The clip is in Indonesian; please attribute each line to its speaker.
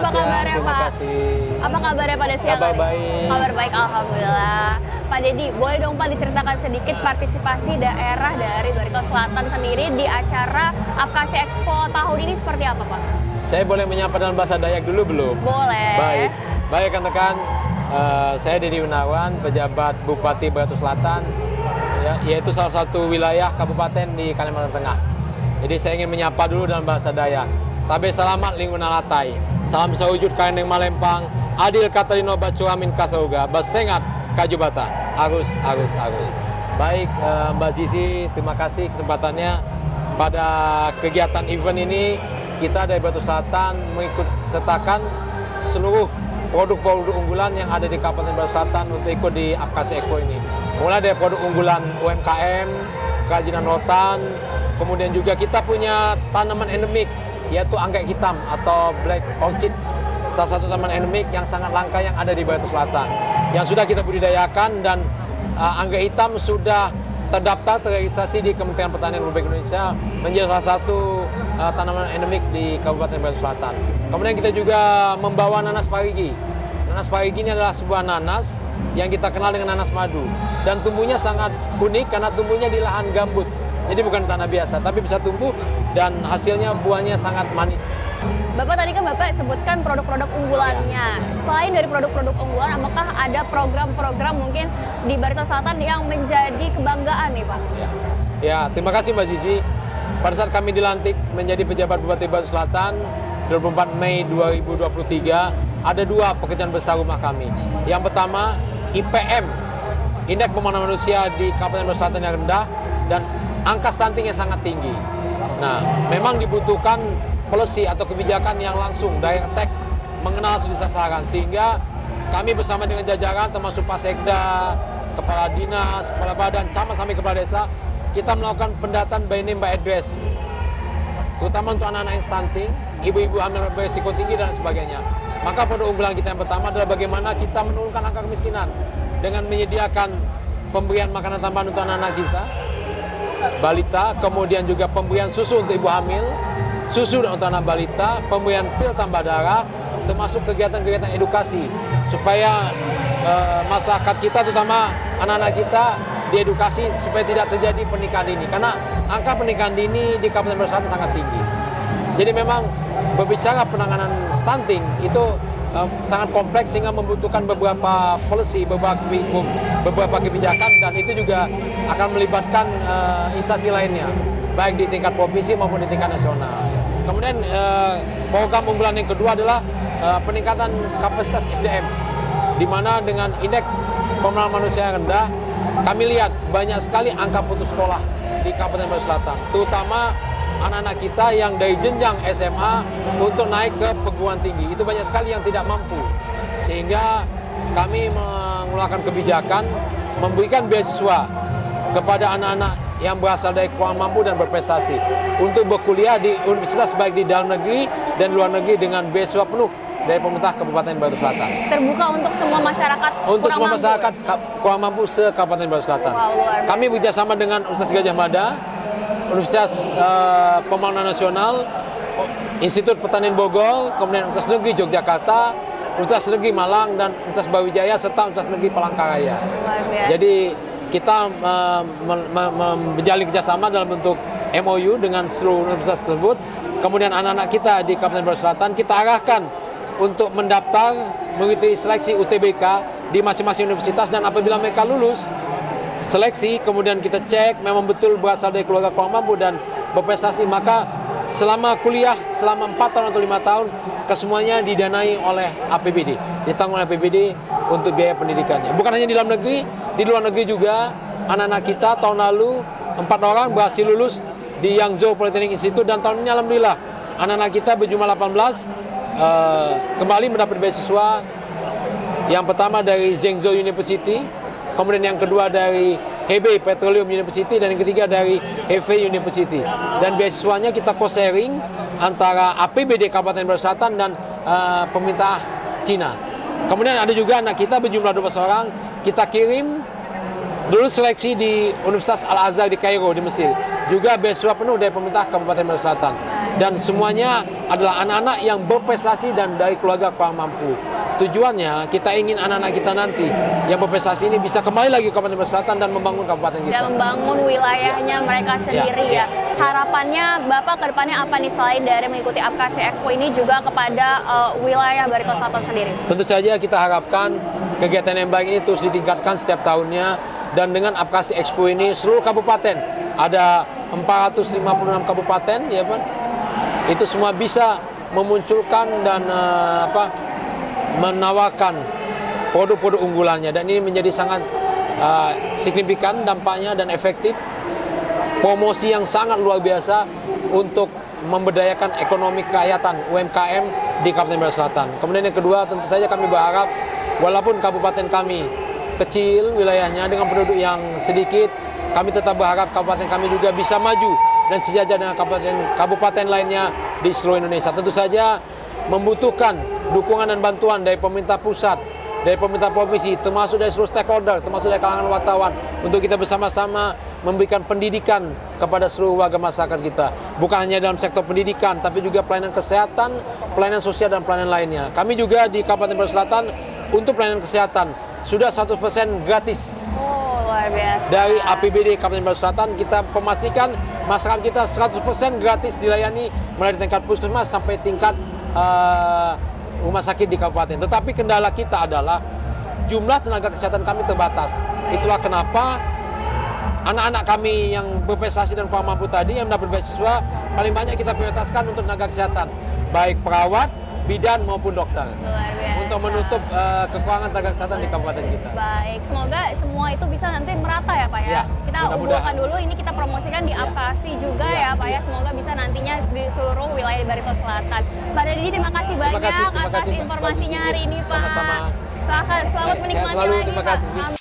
Speaker 1: apa kabarnya
Speaker 2: Terima
Speaker 1: Pak?
Speaker 2: kasih.
Speaker 1: Apa kabarnya pada siang
Speaker 2: Kabar
Speaker 1: hari?
Speaker 2: baik.
Speaker 1: Kabar baik, alhamdulillah. Pak Dedi, boleh dong Pak diceritakan sedikit partisipasi daerah dari Barito Selatan sendiri di acara Apkasi Expo tahun ini seperti apa Pak?
Speaker 2: Saya boleh menyapa dalam bahasa Dayak dulu belum?
Speaker 1: Boleh.
Speaker 2: Baik, baik rekan-rekan. Saya Dedi Gunawan, pejabat Bupati Barito Selatan, yaitu salah satu wilayah kabupaten di Kalimantan Tengah. Jadi saya ingin menyapa dulu dalam bahasa Dayak. Tabe selamat lingkungan latai. Salam sawujud kaineng malempang. Adil katarino bacuamin kasauga. Basengat kajubata. Agus. Baik Mbak Zizi, terima kasih kesempatannya pada kegiatan event ini. Kita dari Barito Selatan mengikut sertakan seluruh produk-produk unggulan yang ada di Kabupaten Barito Selatan untuk ikut di Apkasi Expo ini. Mulai dari produk unggulan UMKM, kerajinan rotan, kemudian juga kita punya tanaman endemik, yaitu anggrek hitam atau black orchid, salah satu tanaman endemik yang sangat langka yang ada di Barito Selatan, yang sudah kita budidayakan, dan anggrek hitam sudah terdaftar, terregistrasi di Kementerian Pertanian Republik Indonesia menjadi salah satu tanaman endemik di Kabupaten Barito Selatan. Kemudian kita juga membawa nanas parigi. Nanas parigi ini adalah sebuah nanas yang kita kenal dengan nanas madu, dan tumbuhnya sangat unik karena tumbuhnya di lahan gambut. Jadi bukan tanah biasa, tapi bisa tumbuh dan hasilnya buahnya sangat manis.
Speaker 1: Bapak tadi kan Bapak sebutkan produk-produk unggulannya. Selain dari produk-produk unggulan, apakah ada program-program mungkin di Barito Selatan yang menjadi kebanggaan nih Pak?
Speaker 2: Ya, terima kasih Mbak Zizi. Pada saat kami dilantik menjadi pejabat Bupati Barito Selatan 24 Mei 2023, ada dua pekerjaan besar rumah kami. Yang pertama, IPM, Indeks Pembangunan Manusia di Kabupaten Barito Selatan yang rendah, dan angka stunting yang sangat tinggi. Nah, memang dibutuhkan policy atau kebijakan yang langsung direct attack, mengenal langsung di sasaran, sehingga kami bersama dengan jajaran termasuk Pak Sekda, Kepala Dinas, Kepala Badan, Camat sampai Kepala Desa, kita melakukan pendataan by name by address, terutama untuk anak-anak yang stunting, ibu-ibu hamil berisiko tinggi dan sebagainya. Maka produk unggulan kita yang pertama adalah bagaimana kita menurunkan angka kemiskinan dengan menyediakan pemberian makanan tambahan untuk anak-anak kita, balita, kemudian juga pemberian susu untuk ibu hamil, susu untuk anak balita, pemberian pil tambah darah, termasuk kegiatan-kegiatan edukasi supaya masyarakat kita, terutama anak-anak kita, diedukasi supaya tidak terjadi pernikahan dini, karena angka pernikahan dini di Kabupaten Barito Selatan sangat tinggi. Jadi memang berbicara penanganan stunting itu sangat kompleks, sehingga membutuhkan beberapa policy, beberapa kebijakan, dan itu juga akan melibatkan instansi lainnya, baik di tingkat provinsi maupun di tingkat nasional. Kemudian program unggulan yang kedua adalah peningkatan kapasitas SDM, di mana dengan indeks pembangunan manusia yang rendah, kami lihat banyak sekali angka putus sekolah di Kabupaten Barito Selatan, terutama anak-anak kita yang dari jenjang SMA untuk naik ke perguruan tinggi. Itu banyak sekali yang tidak mampu, sehingga kami mengeluarkan kebijakan memberikan beasiswa kepada anak-anak yang berasal dari kurang mampu dan berprestasi untuk berkuliah di universitas baik di dalam negeri dan luar negeri dengan beasiswa penuh dari pemerintah Kabupaten Barito Selatan.
Speaker 1: Terbuka untuk semua masyarakat
Speaker 2: untuk
Speaker 1: kurang
Speaker 2: semua
Speaker 1: mampu.
Speaker 2: masyarakat kurang mampu se-Kabupaten Barito Selatan.
Speaker 1: Wow, luar biasa.
Speaker 2: Kami bekerjasama dengan Universitas Gadjah Mada, Universitas Pembangunan Nasional, Institut Pertanian Bogor, kemudian Universitas Negeri Yogyakarta, Universitas Negeri Malang, dan Universitas Brawijaya, serta Universitas Negeri Palangkaraya.
Speaker 1: Luar biasa.
Speaker 2: Jadi kita menjalin kerjasama dalam bentuk MOU dengan seluruh universitas tersebut. Kemudian anak-anak kita di Kabupaten Barito Selatan kita arahkan untuk mendaftar mengikuti seleksi UTBK di masing-masing universitas, dan apabila mereka lulus seleksi, kemudian kita cek memang betul berasal dari keluarga kurang mampu dan berprestasi, maka selama kuliah selama 4 tahun atau 5 tahun kesemuanya didanai oleh APBD, ditanggung oleh APBD untuk biaya pendidikannya. Bukan hanya di dalam negeri, di luar negeri juga anak-anak kita tahun lalu 4 orang berhasil lulus di Yangzhou Polytechnic Institute, dan tahun ini alhamdulillah anak-anak kita berjumlah 18 kembali mendapat beasiswa. Yang pertama dari Zhengzhou University, kemudian yang kedua dari Hebei Petroleum University, dan yang ketiga dari Hefei University. Dan beasiswanya kita co-sharing antara APBD Kabupaten Barito Selatan dan pemerintah Cina. Kemudian ada juga anak kita berjumlah 12 orang, kita kirim dulu seleksi di Universitas Al-Azhar di Kairo di Mesir. Juga beasiswa penuh dari pemerintah Kabupaten Barito Selatan. dan semuanya adalah anak-anak yang berprestasi dan dari keluarga kurang mampu. Tujuannya kita ingin anak-anak kita nanti yang berprestasi ini bisa kembali lagi ke Kabupaten Brebes Selatan dan membangun kabupaten kita.
Speaker 1: Dan membangun wilayahnya mereka sendiri ya. Harapannya Bapak ke depannya apa nih selain dari mengikuti APKASI Expo ini juga kepada wilayah Barito Selatan sendiri?
Speaker 2: Tentu saja kita harapkan kegiatan yang baik ini terus ditingkatkan setiap tahunnya, dan dengan APKASI Expo ini seluruh kabupaten, ada 456 kabupaten ya Pak, itu semua bisa memunculkan dan menawarkan produk-produk unggulannya, dan ini menjadi sangat signifikan dampaknya dan efektif, promosi yang sangat luar biasa untuk memberdayakan ekonomi kerakyatan UMKM di Kabupaten Brebes Selatan. Kemudian yang kedua, tentu saja kami berharap walaupun kabupaten kami kecil wilayahnya dengan penduduk yang sedikit, kami tetap berharap kabupaten kami juga bisa maju dan sejajar dengan kabupaten lainnya di seluruh Indonesia. Tentu saja membutuhkan dukungan dan bantuan dari pemerintah pusat, dari pemerintah provinsi, termasuk dari seluruh stakeholder, termasuk dari kalangan wartawan, untuk kita bersama-sama memberikan pendidikan kepada seluruh warga masyarakat kita. Bukan hanya dalam sektor pendidikan, tapi juga pelayanan kesehatan, pelayanan sosial, dan pelayanan lainnya. Kami juga di Kabupaten Brebes Selatan untuk pelayanan kesehatan sudah 100% gratis.
Speaker 1: Oh, luar biasa.
Speaker 2: Dari APBD Kabupaten Brebes Selatan kita memastikan masyarakat kita 100% gratis dilayani mulai dari tingkat puskesmas sampai tingkat rumah sakit di kabupaten. Tetapi kendala kita adalah jumlah tenaga kesehatan kami terbatas. Itulah kenapa anak-anak kami yang berprestasi dan kurang mampu tadi yang mendapat beasiswa paling banyak kita prioritaskan untuk tenaga kesehatan, baik perawat, bidan maupun dokter,
Speaker 1: Luar biasa.
Speaker 2: untuk menutup kekurangan tenaga kesehatan di kabupaten kita.
Speaker 1: Baik, semoga semua itu bisa nanti merata ya Pak ya.
Speaker 2: Ya,
Speaker 1: Kita
Speaker 2: mudah-mudahan.
Speaker 1: unggulkan dulu, ini kita promosikan di APKASI juga ya Pak ya. Semoga bisa nantinya di seluruh wilayah di Barito Selatan. Pak Dedi, terima kasih banyak
Speaker 2: terima
Speaker 1: atas
Speaker 2: kasih, Pak.
Speaker 1: informasinya hari ini Pak.
Speaker 2: Sama-sama.
Speaker 1: Selamat
Speaker 2: Sehat
Speaker 1: menikmati
Speaker 2: selalu,
Speaker 1: lagi
Speaker 2: terima
Speaker 1: Pak.
Speaker 2: kasih.